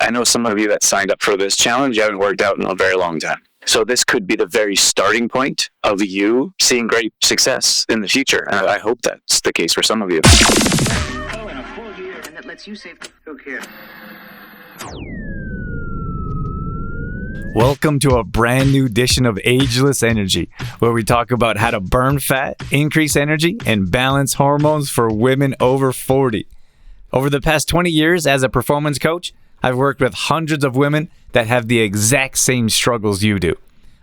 I know some of you that signed up for this challenge, you haven't worked out in a very long time. So this could be the very starting point of you seeing great success in the future. And I hope that's the case for some of you. Oh, and a full year, and that lets you save cook here. Welcome to a brand new edition of Ageless Energy, where we talk about how to burn fat, increase energy, and balance hormones for women over 40. Over the past 20 years as a performance coach, I've worked with hundreds of women that have the exact same struggles you do.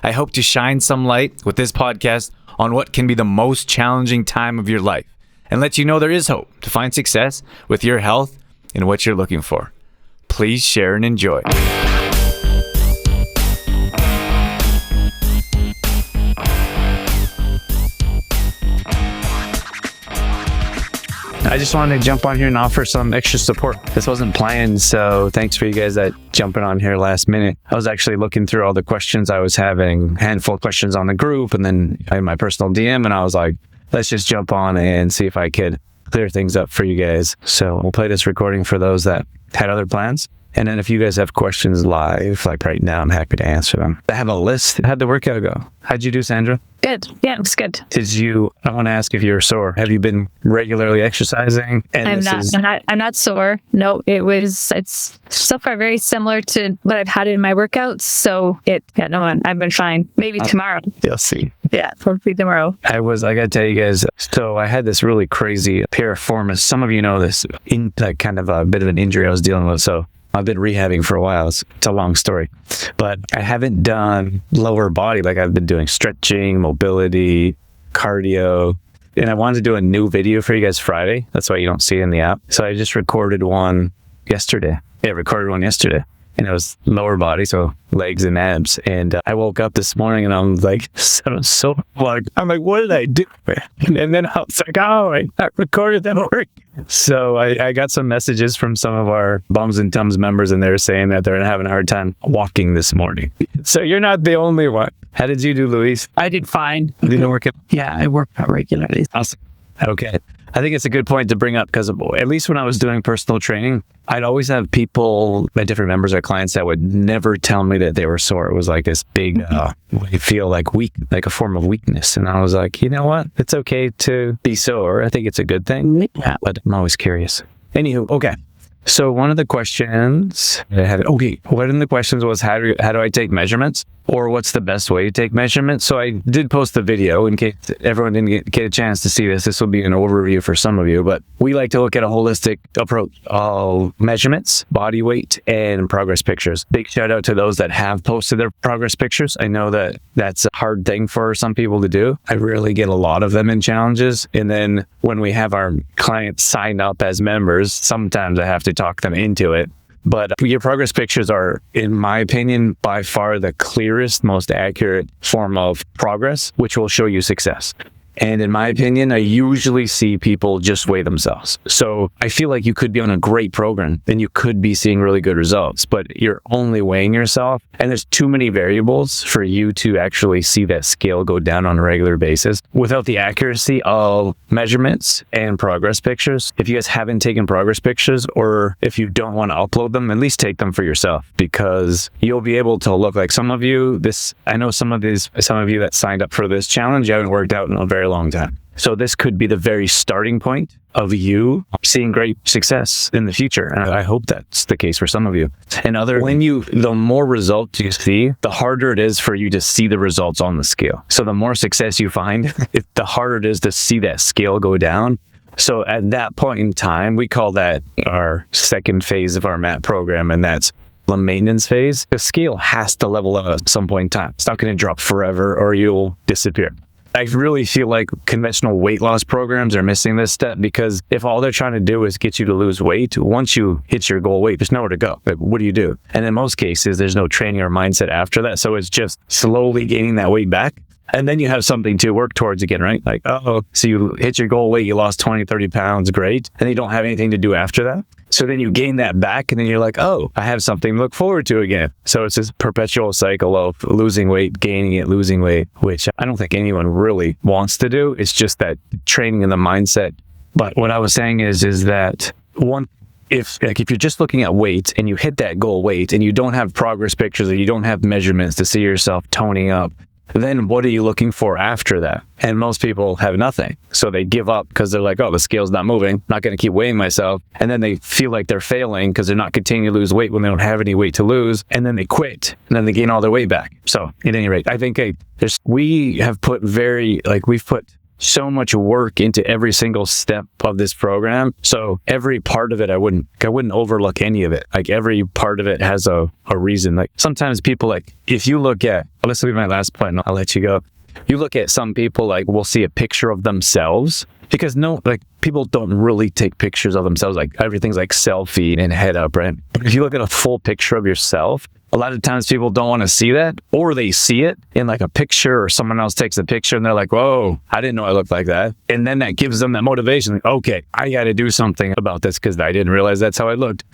I hope to shine some light with this podcast on what can be the most challenging time of your life and let you know there is hope to find success with your health and what you're looking for. Please share and enjoy. I just wanted to jump on here and offer some extra support. This wasn't planned, so thanks for you guys that jumping on here last minute. I was actually looking through all the questions I was having, a handful of questions on the group, and then I had my personal DM, and I was like, let's just jump on and see if I could clear things up for you guys. So we'll play this recording for those that had other plans. And then if you guys have questions live, like right now, I'm happy to answer them. I have a list. How'd the workout go? How'd you do, Sandra? Good. Yeah, it was good. I want to ask if you're sore. Have you been regularly exercising? And I'm not sore. No, it's so far very similar to what I've had in my workouts. So I've been fine. Maybe tomorrow. You'll see. Yeah, probably tomorrow. I gotta tell you guys, so I had this really crazy piriformis. Some of you know this, kind of a bit of an injury I was dealing with. So I've been rehabbing for a while. It's a long story, but I haven't done lower body. Like I've been doing stretching, mobility, cardio, and I wanted to do a new video for you guys Friday. That's why you don't see it in the app. So I just recorded one yesterday. And it was lower body, so legs and abs. And I woke up this morning and I'm like, I'm like, what did I do? And then I was like, I recorded that work. So I got some messages from some of our Bums and Tums members, and they're saying that they're having a hard time walking this morning. So you're not the only one. How did you do, Luis? I did fine. You didn't work out? Yeah, I work out regularly. Awesome. Okay. I think it's a good point to bring up because at least when I was doing personal training, I'd always have people, my different members or clients that would never tell me that they were sore. It was like this big, you feel like weak, like a form of weakness. And I was like, you know what? It's okay to be sore. I think it's a good thing. Yeah, but I'm always curious. Anywho, okay. So one of the questions one of the questions was how do I take measurements, or what's the best way to take measurements? So I did post the video in case everyone didn't get a chance to see this. This will be an overview for some of you, but we like to look at a holistic approach. All measurements, body weight, and progress pictures. Big shout out to those that have posted their progress pictures. I know that that's a hard thing for some people to do. I really get a lot of them in challenges. And then when we have our clients sign up as members, sometimes I have to talk them into it. But your progress pictures are, in my opinion, by far the clearest, most accurate form of progress, which will show you success. And in my opinion, I usually see people just weigh themselves. So I feel like you could be on a great program and you could be seeing really good results, but you're only weighing yourself. And there's too many variables for you to actually see that scale go down on a regular basis without the accuracy of measurements and progress pictures. If you guys haven't taken progress pictures, or if you don't want to upload them, at least take them for yourself, because you'll be able to look like some of you that signed up for this challenge, you haven't worked out in a very long time. So this could be the very starting point of you seeing great success in the future. And I hope that's the case for some of you. And the more results you see, the harder it is for you to see the results on the scale. So the more success you find, the harder it is to see that scale go down. So at that point in time, we call that our second phase of our MAP program, and that's the maintenance phase. The scale has to level out at some point in time. It's not going to drop forever or you'll disappear. I really feel like conventional weight loss programs are missing this step, because if all they're trying to do is get you to lose weight, once you hit your goal weight, there's nowhere to go. Like, what do you do? And in most cases, there's no training or mindset after that. So it's just slowly gaining that weight back. And then you have something to work towards again, right? Like, so you hit your goal weight, you lost 20, 30 pounds, great. And you don't have anything to do after that. So then you gain that back, and then you're like, I have something to look forward to again. So it's this perpetual cycle of losing weight, gaining it, losing weight, which I don't think anyone really wants to do. It's just that training and the mindset. But what I was saying is that one if you're just looking at weight and you hit that goal weight and you don't have progress pictures or you don't have measurements to see yourself toning up, then what are you looking for after that? And most people have nothing. So they give up because they're like, oh, the scale's not moving. Not going to keep weighing myself. And then they feel like they're failing because they're not continuing to lose weight when they don't have any weight to lose. And then they quit. And then they gain all their weight back. So at any rate, I think we have put we've put so much work into every single step of this program. So every part of it, I wouldn't overlook any of it. Like every part of it has a reason. Like sometimes people if you look at, this will be my last point and I'll let you go. You look at some people, we'll see a picture of themselves because people don't really take pictures of themselves. Like everything's like selfie and head up, right? But if you look at a full picture of yourself, a lot of times people don't want to see that, or they see it in like a picture or someone else takes a picture and they're like, whoa, I didn't know I looked like that. And then that gives them that motivation. Like, okay, I got to do something about this because I didn't realize that's how I looked.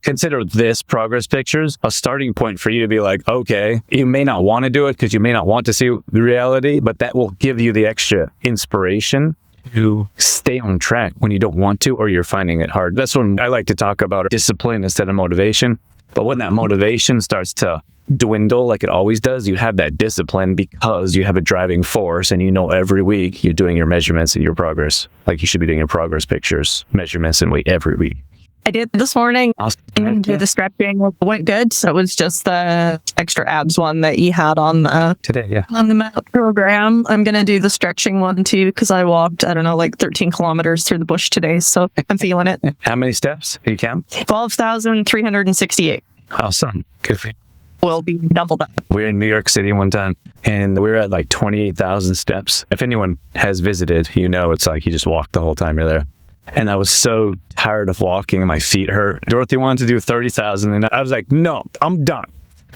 Consider this progress pictures a starting point for you to be like, okay, you may not want to do it because you may not want to see the reality, but that will give you the extra inspiration to stay on track when you don't want to or you're finding it hard. That's when I like to talk about discipline instead of motivation. But when that motivation starts to dwindle like it always does, you have that discipline because you have a driving force and you know every week you're doing your measurements and your progress. Like you should be doing your progress pictures, measurements, and weight every week. I did this morning and do the stretching. Went good. So it was just the extra abs one that you had on the Today, yeah. on the mat program. I'm going to do the stretching one too because I walked, 13 kilometers through the bush today. So I'm feeling it. How many steps? You count? 12,368 Awesome. Good for you. will be doubled up. We were in New York City one time and we were at like 28,000 steps. If anyone has visited, it's like you just walk the whole time you're there. And I was so tired of walking and my feet hurt. Dorothy wanted to do 30,000 and I was like, no, I'm done.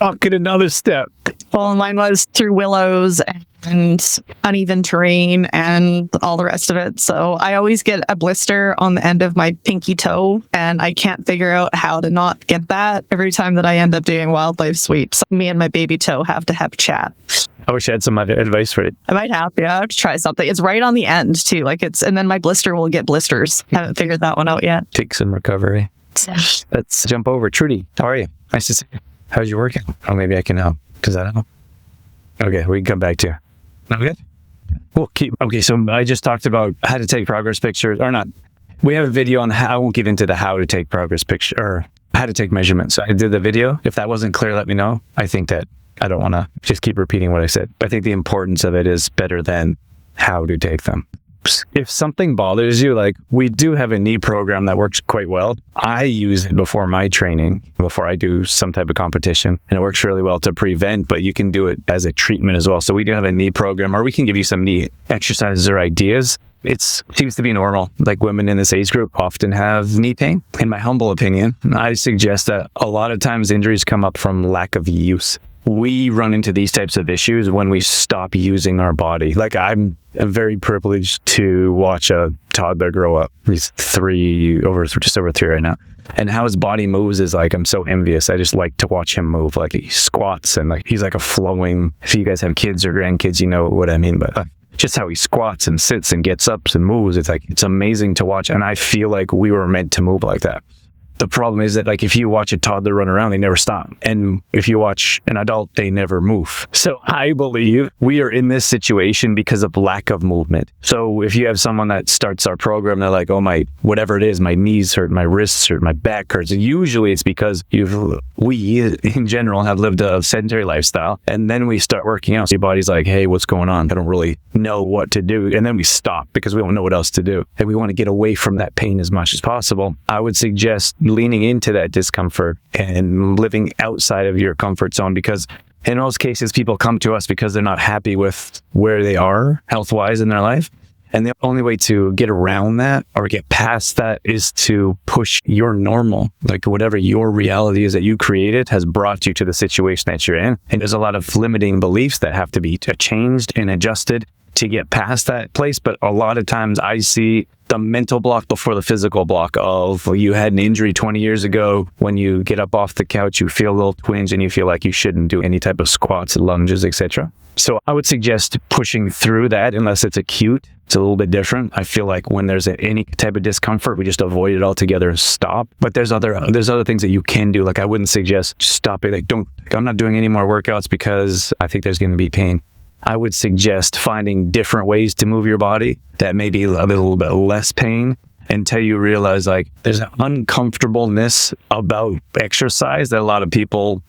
I'll get another step. Well, mine was through willows and uneven terrain and all the rest of it. So I always get a blister on the end of my pinky toe and I can't figure out how to not get that every time that I end up doing wildlife sweeps. Me and my baby toe have to have a chat. I wish I had some advice for it. I might have to try something. It's right on the end too. And then my blister will get blisters. Haven't figured that one out yet. Take some recovery. Let's jump over. Trudy, how are you? Nice to see you. How's your workout? Oh, maybe I can help because I don't know. Okay, we can come back to you. Not good? We'll keep. Okay, so I just talked about how to take progress pictures or not. We have a video on how, I won't get into the how to take progress picture or how to take measurements. So I did the video. If that wasn't clear, let me know. I think that I don't want to just keep repeating what I said. I think the importance of it is better than how to take them. If something bothers you, we do have a knee program that works quite well. I use it before my training, before I do some type of competition, and it works really well to prevent, but you can do it as a treatment as well. So we do have a knee program, or we can give you some knee exercises or ideas. It seems to be normal. Women in this age group often have knee pain. In my humble opinion, I suggest that a lot of times injuries come up from lack of use. We run into these types of issues when we stop using our body. I'm very privileged to watch a toddler grow up. He's just over 3 right now. And how his body moves is I'm so envious. I just like to watch him move. He squats and he's like a flowing, if you guys have kids or grandkids, you know what I mean. But just how he squats and sits and gets up and moves, it's amazing to watch. And I feel like we were meant to move like that. The problem is that if you watch a toddler run around, they never stop. And if you watch an adult, they never move. So I believe we are in this situation because of lack of movement. So if you have someone that starts our program, they're like, oh, whatever it is, my knees hurt, my wrists hurt, my back hurts. And usually it's because we in general have lived a sedentary lifestyle. And then we start working out. So your body's like, hey, what's going on? I don't really know what to do. And then we stop because we don't know what else to do. And we want to get away from that pain as much as possible. I would suggest leaning into that discomfort and living outside of your comfort zone, because in most cases people come to us because they're not happy with where they are health-wise in their life, and the only way to get around that or get past that is to push your normal, whatever your reality is that you created has brought you to the situation that you're in. And there's a lot of limiting beliefs that have to be changed and adjusted to get past that place. But a lot of times I see the mental block before the physical block of you had an injury 20 years ago. When you get up off the couch, you feel a little twinge and you feel like you shouldn't do any type of squats, lunges, etc. So I would suggest pushing through that unless it's acute. It's a little bit different. I feel like when there's any type of discomfort, we just avoid it altogether and stop. But there's other things that you can do. Like I wouldn't suggest just stopping. I'm not doing any more workouts because I think there's going to be pain. I would suggest finding different ways to move your body that may be a little bit less pain until you realize like there's an uncomfortableness about exercise that a lot of people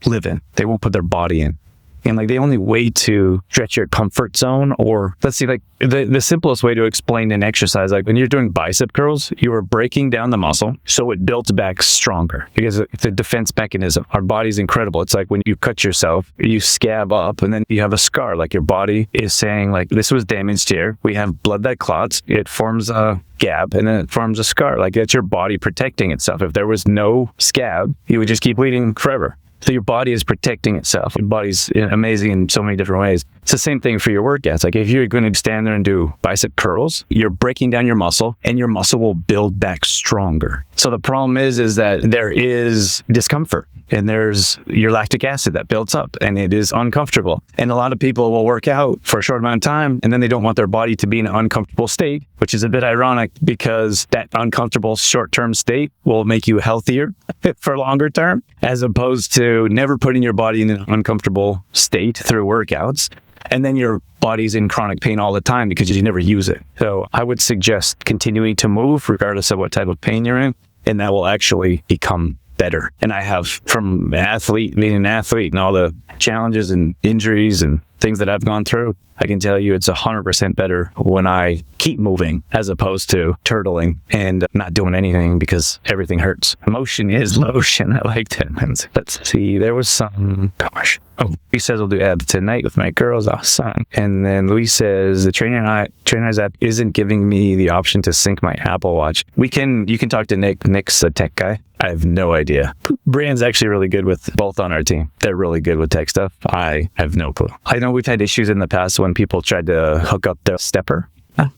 live in. They won't put their body in. And like the only way to stretch your comfort zone, or let's see, like the simplest way to explain an exercise, like when you're doing bicep curls, you are breaking down the muscle so it builds back stronger because it's a defense mechanism. Our body's incredible. It's like when you cut yourself, you scab up and then you have a scar. Like your body is saying like, this was damaged here. We have blood that clots. It forms a gap and then it forms a scar. Like that's your body protecting itself. If there was no scab, you would just keep bleeding forever. So your body is protecting itself. Your body's amazing in so many different ways. It's the same thing for your workouts. Like if you're going to stand there and do bicep curls, you're breaking down your muscle and your muscle will build back stronger. So the problem is that there is discomfort and there's your lactic acid that builds up and it is uncomfortable. And a lot of people will work out for a short amount of time and then they don't want their body to be in an uncomfortable state, which is a bit ironic because that uncomfortable short-term state will make you healthier for longer term, as opposed to never putting your body in an uncomfortable state through workouts. And then your body's in chronic pain all the time because you never use it. So I would suggest continuing to move regardless of what type of pain you're in, and that will actually become better. And I have, from being an athlete and all the challenges and injuries and things that I've gone through, I can tell you it's 100% better when I keep moving as opposed to turtling and not doing anything because everything hurts. Motion is lotion. I like that. Let's see. There was some, gosh. Oh, he says I'll do abs tonight with my girls. Awesome. And then Luis says the Trainers app isn't giving me the option to sync my Apple Watch. You can talk to Nick. Nick's a tech guy. I have no idea. Brian's actually really good with both on our team. They're really good with tech stuff. I have no clue. I know we've had issues in the past when people tried to hook up their stepper.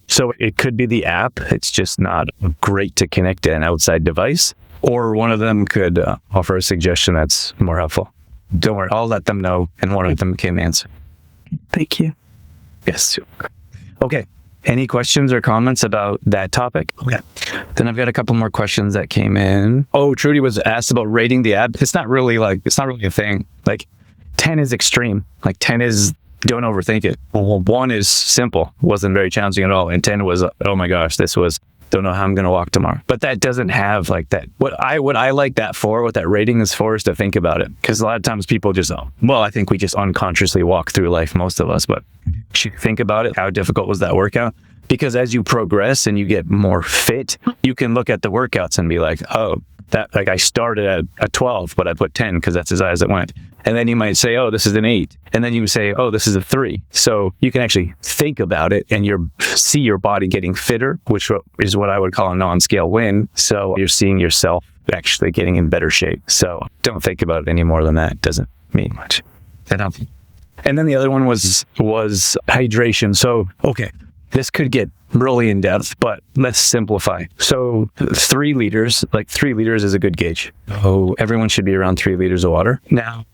So it could be the app. It's just not great to connect to an outside device. Or one of them could offer a suggestion that's more helpful. Don't worry. I'll let them know and one of them can answer. Thank you. Yes. Okay. Any questions or comments about that topic? Okay. Then I've got a couple more questions that came in. Oh, Trudy was asked about rating the app. It's not really a thing. Like 10 is extreme. Like 10 is, don't overthink it. Well, 1 is simple. Wasn't very challenging at all. And 10 was, oh my gosh, don't know how I'm going to walk tomorrow. But that doesn't have like that. What I like that for, what that rating is for, is to think about it. Because a lot of times people just, I think we just unconsciously walk through life, most of us. But you should think about it. How difficult was that workout? Because as you progress and you get more fit, you can look at the workouts and be like, I started at a 12, but I put 10 because that's as high as it went. And then you might say, oh, this is an 8. And then you would say, oh, this is a 3. So you can actually think about it and see your body getting fitter, which is what I would call a non-scale win. So you're seeing yourself actually getting in better shape. So don't think about it any more than that. It doesn't mean much. And then the other one was hydration. So, okay, this could get really in depth, but let's simplify. So 3 liters, like 3 liters is a good gauge. Oh, everyone should be around 3 liters of water. Now,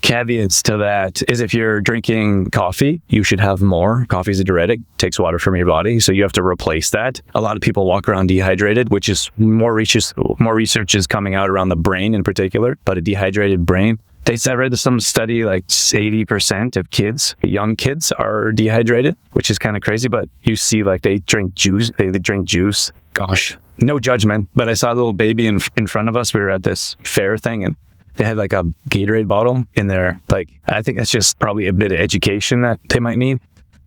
caveats to that is if you're drinking coffee, you should have more. Coffee is a diuretic, takes water from your body, so you have to replace that. A lot of people walk around dehydrated, which is more research is coming out around the brain in particular, but a dehydrated brain. I read some study like 80% of kids, young kids, are dehydrated, which is kind of crazy, but you see like they drink juice. They drink juice. Gosh, no judgment, but I saw a little baby in front of us. We were at this fair thing and they had like a Gatorade bottle in there. Like, I think that's just probably a bit of education that they might need,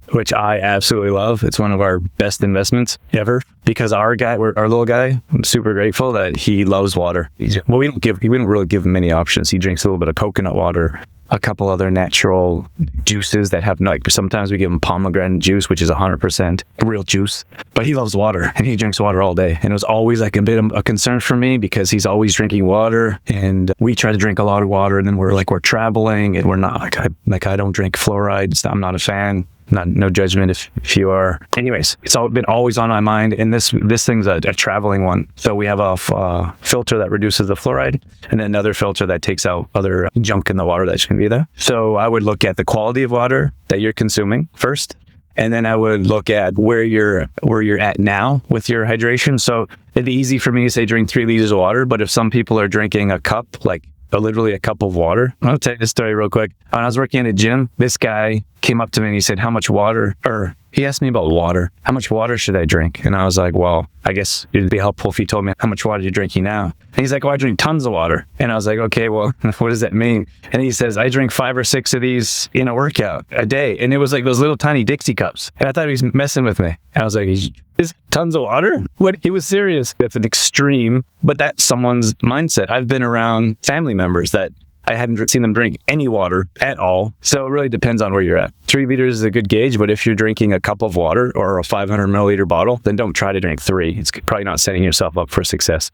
which I absolutely love. It's one of our best investments ever because our little guy, I'm super grateful that he loves water. We don't really give him many options. He drinks a little bit of coconut water, a couple other natural juices that have sometimes we give him pomegranate juice, which is 100% real juice, but he loves water and he drinks water all day. And it was always like a bit of a concern for me because he's always drinking water and we try to drink a lot of water and then we're traveling and we're not I don't drink fluoride. I'm not a fan. no judgment if you are. Anyways, it's been always on my mind, and this thing's a traveling one. So we have a filter that reduces the fluoride, and then another filter that takes out other junk in the water that shouldn't be there. So I would look at the quality of water that you're consuming first, and then I would look at where you're at now with your hydration. So it'd be easy for me to say drink 3 liters of water, but if some people are drinking a cup, like literally a cup of water. I'll tell you this story real quick. When I was working at a gym, this guy came up to me and he said, how much water, or he asked me about water. How much water should I drink? And I was like, well, I guess it'd be helpful if you told me how much water you're drinking now. And he's like, oh, I drink tons of water. And I was like, okay, well, what does that mean? And he says, I drink 5 or 6 of these in a workout a day. And it was like those little tiny Dixie cups. And I thought he was messing with me. And I was like, is tons of water? What? He was serious. That's an extreme, but that's someone's mindset. I've been around family members that I hadn't seen them drink any water at all. So it really depends on where you're at. 3 liters is a good gauge, but if you're drinking a cup of water or a 500 milliliter bottle, then don't try to drink 3. It's probably not setting yourself up for success.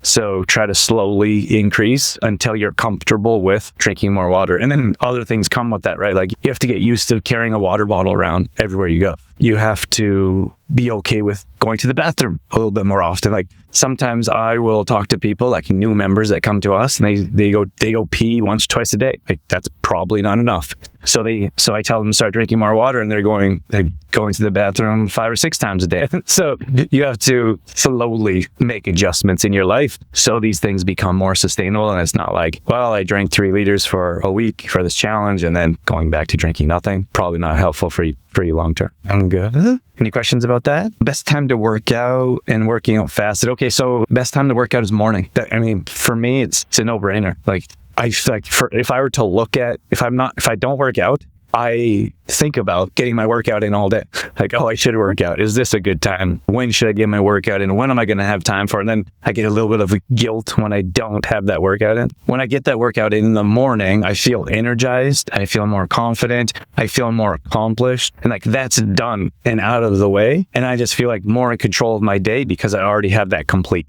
So try to slowly increase until you're comfortable with drinking more water. And then other things come with that, right? Like you have to get used to carrying a water bottle around everywhere you go. You have to be okay with going to the bathroom a little bit more often. Like sometimes I will talk to people, like new members that come to us, and they go pee once, twice a day. Like that's probably not enough. So I tell them to start drinking more water, and they're going to the bathroom 5 or 6 times a day. So you have to slowly make adjustments in your life so these things become more sustainable. And it's not like, well, I drank 3 liters for a week for this challenge and then going back to drinking nothing. Probably not helpful for you long term. I'm good. Any questions about that? Best time to work out and working out fasted. Okay, so best time to work out is morning. For me, it's a no-brainer. Like I like if I were to look at if I don't work out, I think about getting my workout in all day. Like, oh, I should work out. Is this a good time? When should I get my workout in? When am I going to have time for it? And then I get a little bit of guilt when I don't have that workout in. When I get that workout in the morning, I feel energized. I feel more confident. I feel more accomplished. And like that's done and out of the way. And I just feel like more in control of my day because I already have that complete.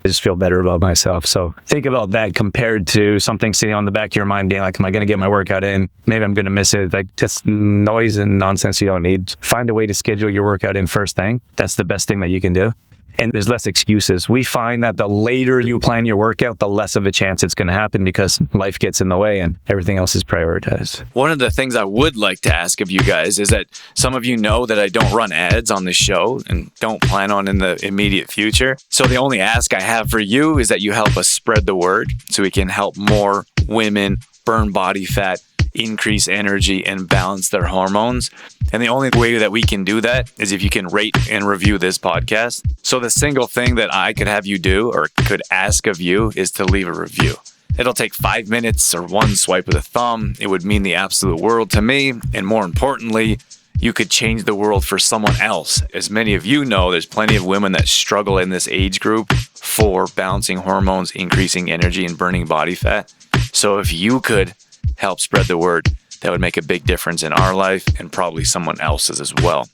I just feel better about myself. So think about that compared to something sitting on the back of your mind being like, am I going to get my workout in? Maybe I'm going to miss it. Like just noise and nonsense you don't need. Find a way to schedule your workout in first thing. That's the best thing that you can do. And there's less excuses. We find that the later you plan your workout, the less of a chance it's going to happen because life gets in the way and everything else is prioritized. One of the things I would like to ask of you guys is that some of you know that I don't run ads on this show and don't plan on in the immediate future. So the only ask I have for you is that you help us spread the word so we can help more women burn body fat, increase energy, and balance their hormones. And the only way that we can do that is if you can rate and review this podcast. So the single thing that I could have you do or could ask of you is to leave a review. It'll take 5 minutes or one swipe with a thumb. It would mean the absolute world to me. And more importantly, you could change the world for someone else. As many of you know, there's plenty of women that struggle in this age group for balancing hormones, increasing energy, and burning body fat. So if you could help spread the word, that would make a big difference in our life and probably someone else's as well.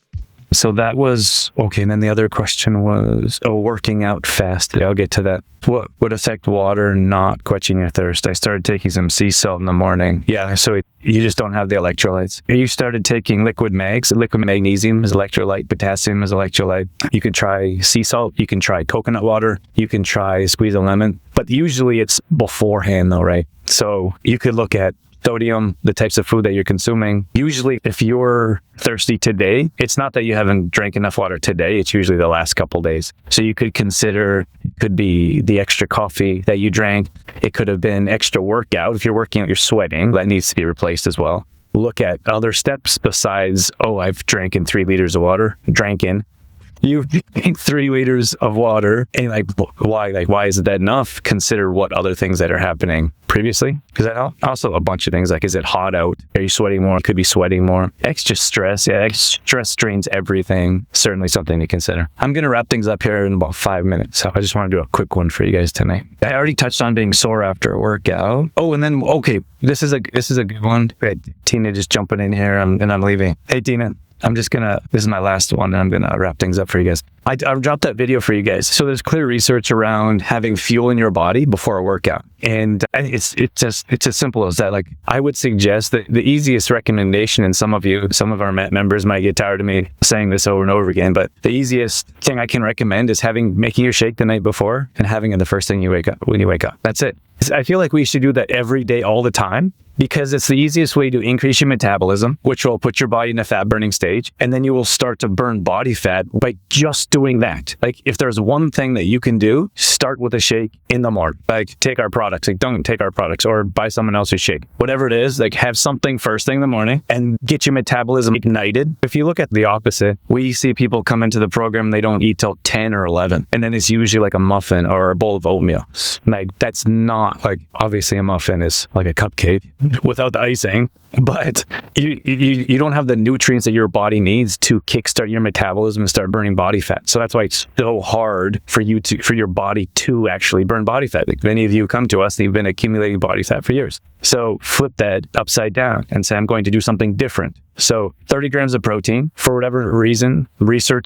So that was okay. And then the other question was, working out fast. I'll get to that. What would affect water not quenching your thirst? I started taking some sea salt in the morning. Yeah, so you just don't have the electrolytes. You started taking liquid mags. Liquid magnesium is electrolyte. Potassium is electrolyte. You can try sea salt. You can try coconut water. You can try squeeze a lemon. But usually it's beforehand though, right? So you could look at sodium, the types of food that you're consuming. Usually if you're thirsty today, it's not that you haven't drank enough water today, it's usually the last couple days. So you could consider, it could be the extra coffee that you drank. It could have been extra workout. If you're working out, you're sweating, that needs to be replaced as well. Look at other steps besides, I've drank in 3 liters of water, You've drank 3 liters of water, and why isn't that enough? Consider what other things that are happening previously, because also a bunch of things like, is it hot out? Are you sweating more? Could be sweating more. Extra stress, stress drains everything. Certainly something to consider. I'm going to wrap things up here in about 5 minutes, so I just want to do a quick one for you guys tonight. I already touched on being sore after a workout. And then this is a good one. Tina just jumping in here, and I'm leaving. Hey Tina. this is my last one, and I'm gonna wrap things up for you guys. I dropped that video for you guys. So there's clear research around having fuel in your body before a workout. And it's as simple as that. Like, I would suggest that the easiest recommendation, and some of our members might get tired of me saying this over and over again, but the easiest thing I can recommend is making your shake the night before and having it the first thing when you wake up. That's it. I feel like we should do that every day, all the time, because it's the easiest way to increase your metabolism, which will put your body in a fat burning stage. And then you will start to burn body fat by just doing that. Like, if there's one thing that you can do, start with a shake in the morning. Like, take our products. Like, don't take our products, or buy someone else's shake. Whatever it is, like, have something first thing in the morning and get your metabolism ignited. If you look at the opposite, we see people come into the program, they don't eat till 10 or 11. And then it's usually like a muffin or a bowl of oatmeal. Like, that's not, like, obviously a muffin is like a cupcake without the icing, but you don't have the nutrients that your body needs to kickstart your metabolism and start burning body fat. So that's why it's so hard for your body to actually burn body fat. Like, many of you come to us and you've been accumulating body fat for years. So flip that upside down and say, I'm going to do something different. So 30 grams of protein, for whatever reason,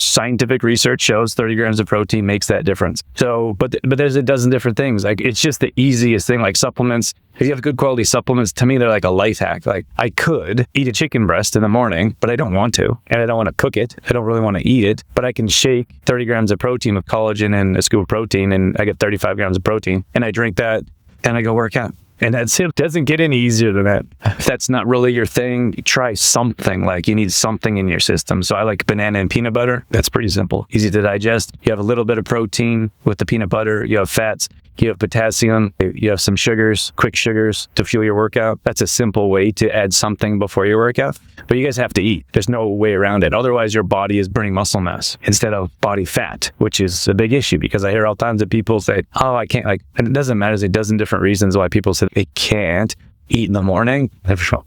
scientific research shows 30 grams of protein makes that difference. So, but there's a dozen different things. Like, it's just the easiest thing. Like, supplements, if you have good quality supplements, to me, they're like a life hack. Like, I could eat a chicken breast in the morning, but I don't want to. And I don't want to cook it. I don't really want to eat it, but I can shake 30 grams of protein with collagen and a scoop of protein, and I get 35 grams of protein, and I drink that and I go work out. And that's it. Doesn't get any easier than that. If that's not really your thing, try something. Like, you need something in your system. So I like banana and peanut butter. That's pretty simple. Easy to digest. You have a little bit of protein with the peanut butter. You have fats. You have potassium, you have some sugars, quick sugars to fuel your workout. That's a simple way to add something before your workout. But you guys have to eat. There's no way around it. Otherwise, your body is burning muscle mass instead of body fat, which is a big issue, because I hear all kinds of people say, oh, I can't, and it doesn't matter. There's a dozen different reasons why people say they can't eat in the morning.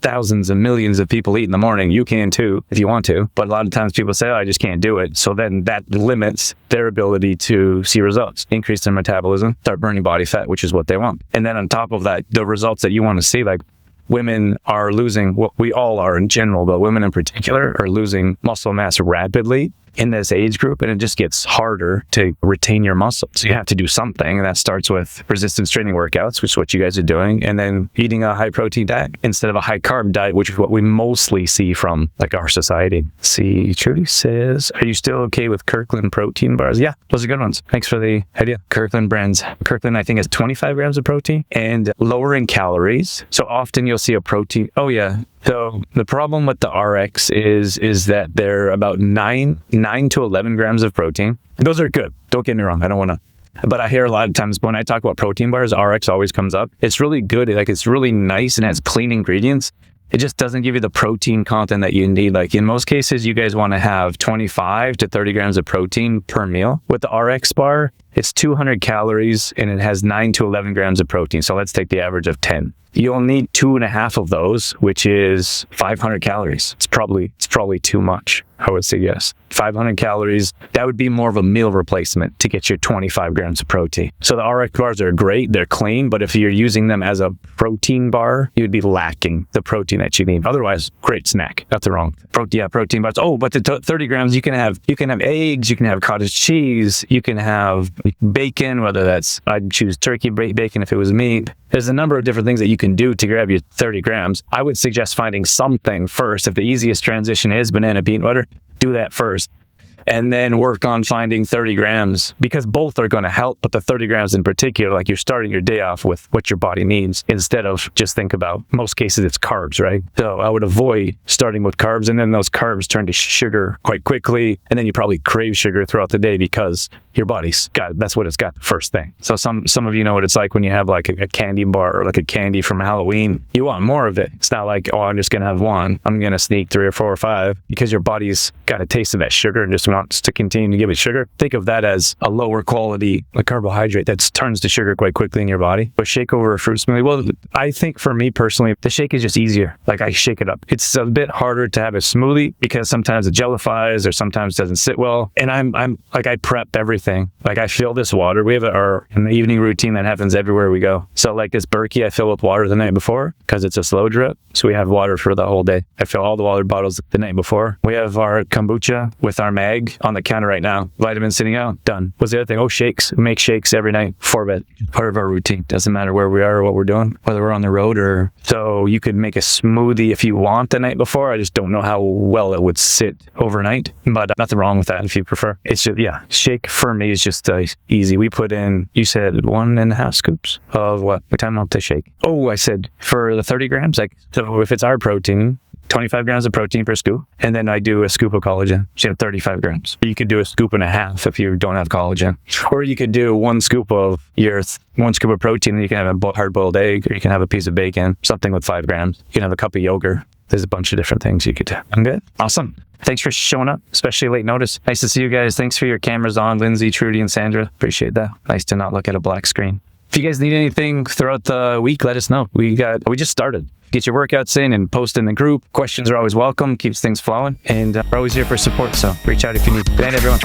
Thousands and millions of people eat in the morning. You can too, if you want to. But a lot of times people say, oh, I just can't do it. So then that limits their ability to see results, increase their metabolism, start burning body fat, which is what they want. And then on top of that, the results that you want to see, like, women are losing, well, we all are in general, but women in particular are losing muscle mass rapidly in this age group, and it just gets harder to retain your muscle. So you have to do something, and that starts with resistance training workouts, which is what you guys are doing, and then eating a high protein diet instead of a high carb diet, which is what we mostly see from, like, our society. See, Trudy says, are you still okay with Kirkland protein bars? Yeah, those are good ones. Thanks for the idea. Kirkland brands. Kirkland, I think, has 25 grams of protein and lower in calories. So often you'll see a protein. Oh yeah. So the problem with the RX is that they're about 9 to 11 grams of protein. Those are good. Don't get me wrong. I don't want to. But I hear a lot of times when I talk about protein bars, RX always comes up. It's really good. Like, it's really nice and has clean ingredients. It just doesn't give you the protein content that you need. Like, in most cases, you guys want to have 25 to 30 grams of protein per meal. With the RX bar, it's 200 calories and it has 9 to 11 grams of protein. So let's take the average of 10. You'll need 2.5 of those, which is 500 calories. It's probably too much. I would say yes. 500 calories, that would be more of a meal replacement to get your 25 grams of protein. So the RX bars are great, they're clean, but if you're using them as a protein bar, you'd be lacking the protein that you need. Otherwise, great snack. That's the wrong protein bars. Oh, but the 30 grams, you can have eggs, you can have cottage cheese, you can have bacon, whether that's, I'd choose turkey bacon if it was meat. There's a number of different things that you can do to grab your 30 grams. I would suggest finding something first. If the easiest transition is banana peanut butter, do that first. And then work on finding 30 grams, because both are going to help, but the 30 grams in particular, like, you're starting your day off with what your body needs instead of just think about, most cases it's carbs, right? So I would avoid starting with carbs, and then those carbs turn to sugar quite quickly, and then you probably crave sugar throughout the day because your body's got, that's what it's got first thing. So some of you know what it's like when you have like a candy bar or like a candy from Halloween. You want more of it. It's not like, oh, I'm just going to have one. I'm going to sneak 3 or 4 or 5, because your body's got a taste of that sugar and just wants to continue to give it sugar, think of that as a lower quality carbohydrate that turns to sugar quite quickly in your body. But shake over a fruit smoothie, well, I think for me personally, the shake is just easier. Like I shake it up. It's a bit harder to have a smoothie because sometimes it jellifies or sometimes doesn't sit well. And I'm like, I prep everything. Like I fill this water. We have an evening routine that happens everywhere we go. So like this Berkey, I fill with water the night before because it's a slow drip. So we have water for the whole day. I fill all the water bottles the night before. We have our kombucha with our mag on the counter right now. Vitamin sitting out, done. What's the other thing? Oh, shakes. We make shakes every night before bed. Part of our routine. Doesn't matter where we are or what we're doing, whether we're on the road or... So you could make a smoothie if you want the night before. I just don't know how well it would sit overnight, but nothing wrong with that if you prefer. It's just, yeah, shake for me is just easy. We put in, you said 1.5 scoops of what? What time out to shake? Oh, I said for the 30 grams, like, so if it's our protein, 25 grams of protein per scoop, and then I do a scoop of collagen. So you have 35 grams. You could do a scoop and a half if you don't have collagen. Or you could do one scoop of protein, and you can have a hard-boiled egg, or you can have a piece of bacon, something with 5 grams. You can have a cup of yogurt. There's a bunch of different things you could do. I'm good. Awesome. Thanks for showing up, especially late notice. Nice to see you guys. Thanks for your cameras on, Lindsay, Trudy, and Sandra. Appreciate that. Nice to not look at a black screen. If you guys need anything throughout the week, let us know. We just started. Get your workouts in and post in the group. Questions are always welcome. Keeps things flowing. And we're always here for support. So reach out if you need. Good night, everyone.